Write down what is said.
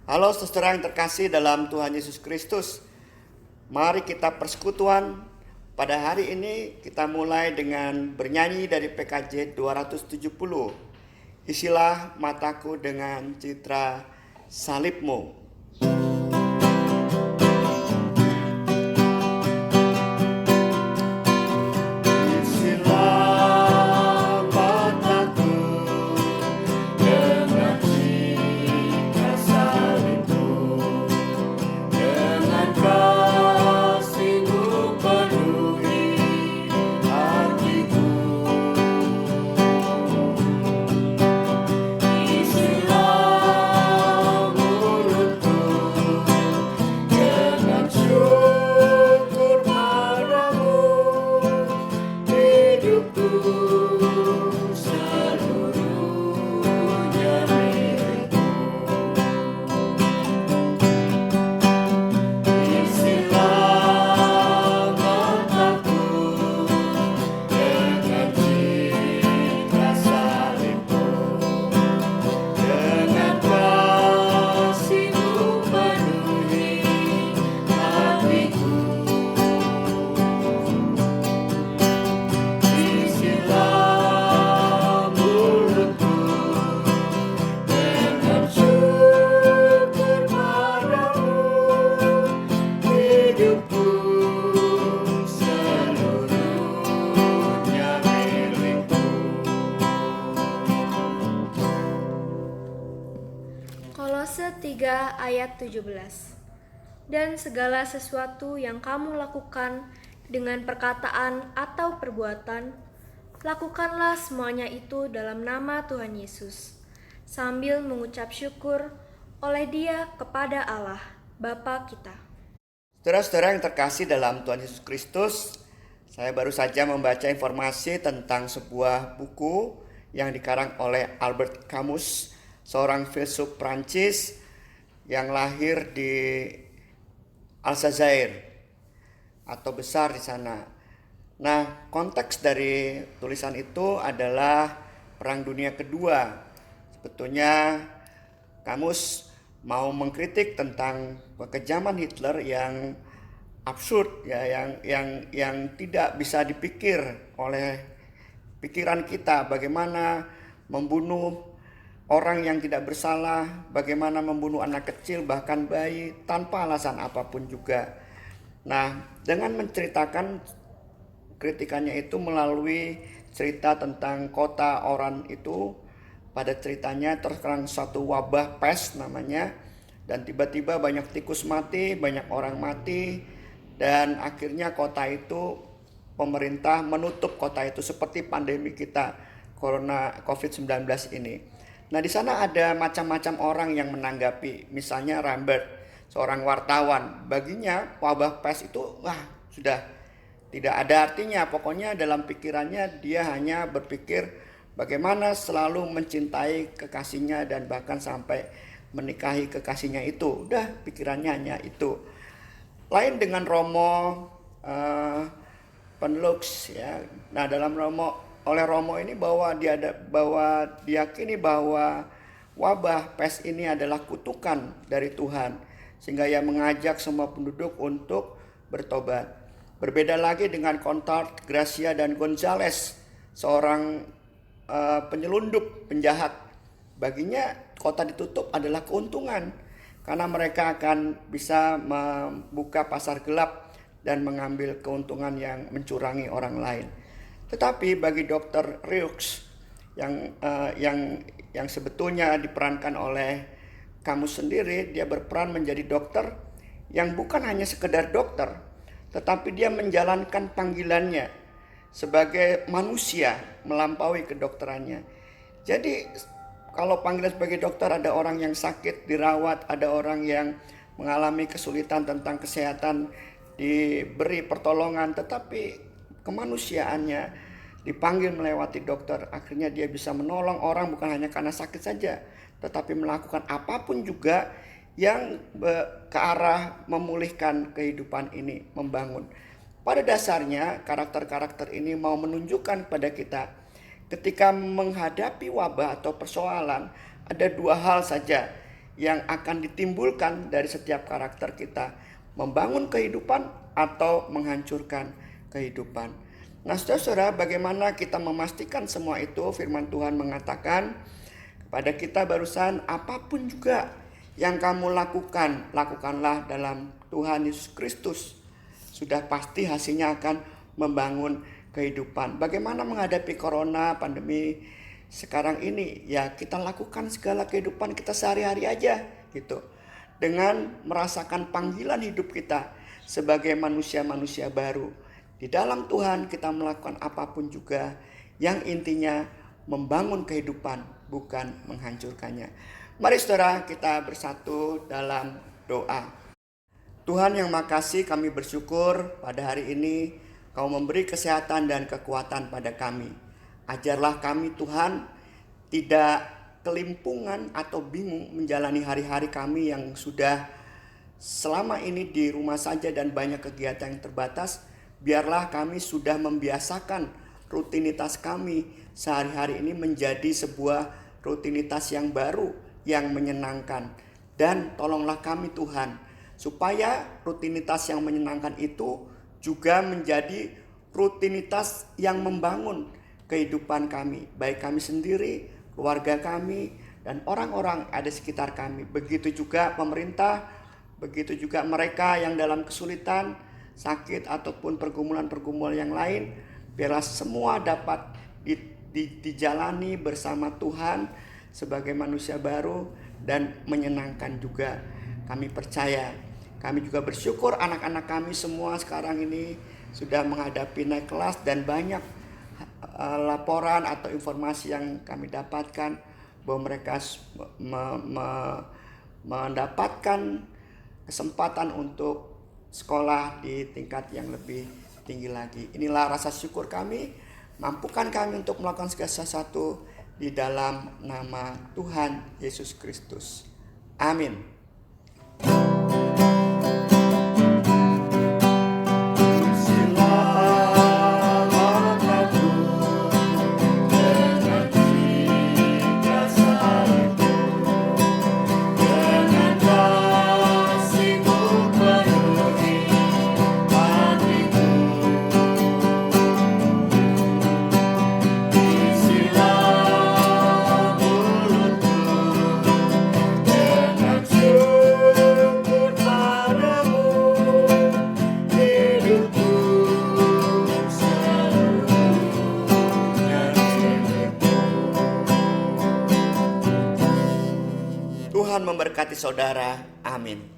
Halo saudara yang terkasih dalam Tuhan Yesus Kristus. Mari kita persekutuan. Pada hari ini kita mulai dengan bernyanyi dari PKJ 270. Isilah mataku dengan citra salibmu. Kolose 3 ayat 17. Dan segala sesuatu yang kamu lakukan dengan perkataan atau perbuatan, lakukanlah semuanya itu dalam nama Tuhan Yesus, sambil mengucap syukur oleh Dia kepada Allah, Bapa kita. Saudara-saudara yang terkasih dalam Tuhan Yesus Kristus, saya baru saja membaca informasi tentang sebuah buku yang dikarang oleh Albert Camus, seorang filsuf Prancis yang lahir di Aljazair atau besar di sana. Nah, konteks dari tulisan itu adalah Perang Dunia Kedua. Sebetulnya Camus mau mengkritik tentang kekejaman Hitler yang absurd, ya, yang tidak bisa dipikir oleh pikiran kita, bagaimana membunuh orang yang tidak bersalah, bagaimana membunuh anak kecil bahkan bayi tanpa alasan apapun juga. Nah, dengan menceritakan kritikannya itu melalui cerita tentang kota Oran itu, pada ceritanya terserang suatu wabah pes namanya, dan tiba-tiba banyak tikus mati, banyak orang mati, dan akhirnya kota itu, pemerintah menutup kota itu seperti pandemi kita COVID-19 ini. Nah, di sana ada macam-macam orang yang menanggapi. Misalnya Rambert, seorang wartawan, baginya wabah pes itu sudah tidak ada artinya. Pokoknya dalam pikirannya dia hanya berpikir bagaimana selalu mencintai kekasihnya dan bahkan sampai menikahi kekasihnya itu. Udah, pikirannya hanya itu. Lain dengan Romo Penlux, ya. Nah, dalam oleh Romo ini bahwa diyakini bahwa wabah pes ini adalah kutukan dari Tuhan, sehingga ia mengajak semua penduduk untuk bertobat. Berbeda lagi dengan Conrad, Gracia, dan Gonzales, seorang penyelundup, penjahat. Baginya kota ditutup adalah keuntungan, karena mereka akan bisa membuka pasar gelap dan mengambil keuntungan yang mencurangi orang lain. Tetapi bagi Dr. Rieux yang sebetulnya diperankan oleh kamu sendiri, dia berperan menjadi dokter yang bukan hanya sekedar dokter, tetapi dia menjalankan panggilannya sebagai manusia melampaui kedokterannya. Jadi kalau panggilan sebagai dokter, ada orang yang sakit dirawat, ada orang yang mengalami kesulitan tentang kesehatan diberi pertolongan, tetapi kemanusiaannya dipanggil melewati dokter. Akhirnya dia bisa menolong orang bukan hanya karena sakit saja, tetapi melakukan apapun juga yang ke arah memulihkan kehidupan ini, membangun. Pada dasarnya karakter-karakter ini mau menunjukkan pada kita, ketika menghadapi wabah atau persoalan, ada dua hal saja yang akan ditimbulkan dari setiap karakter kita, membangun kehidupan atau menghancurkan kehidupan. Nah, saudara-saudara, bagaimana kita memastikan semua itu? Firman Tuhan mengatakan kepada kita barusan, apapun juga yang kamu lakukan, lakukanlah dalam Tuhan Yesus Kristus. Sudah pasti hasilnya akan membangun kehidupan. Bagaimana menghadapi corona, pandemi sekarang ini? Ya, kita lakukan segala kehidupan kita sehari-hari aja gitu. Dengan merasakan panggilan hidup kita sebagai manusia-manusia baru. Di dalam Tuhan kita melakukan apapun juga yang intinya membangun kehidupan, bukan menghancurkannya. Mari saudara, kita bersatu dalam doa. Tuhan yang makasih, kami bersyukur pada hari ini Kau memberi kesehatan dan kekuatan pada kami. Ajarlah kami Tuhan tidak kelimpungan atau bingung menjalani hari-hari kami yang sudah selama ini di rumah saja dan banyak kegiatan yang terbatas. Biarlah kami sudah membiasakan rutinitas kami sehari-hari ini menjadi sebuah rutinitas yang baru, yang menyenangkan. Dan tolonglah kami Tuhan, supaya rutinitas yang menyenangkan itu juga menjadi rutinitas yang membangun kehidupan kami, baik kami sendiri, keluarga kami, dan orang-orang ada sekitar kami. Begitu juga pemerintah, begitu juga mereka yang dalam kesulitan, sakit, ataupun pergumulan-pergumulan yang lain. Biarlah semua dapat dijalani bersama Tuhan sebagai manusia baru dan menyenangkan juga. Kami percaya, kami juga bersyukur anak-anak kami semua sekarang ini sudah menghadapi naik kelas dan banyak laporan atau informasi yang kami dapatkan bahwa mereka mendapatkan kesempatan untuk sekolah di tingkat yang lebih tinggi lagi. Inilah rasa syukur kami, mampukan kami untuk melakukan segala sesuatu di dalam nama Tuhan Yesus Kristus. Amin. Tuhan memberkati saudara. Amin.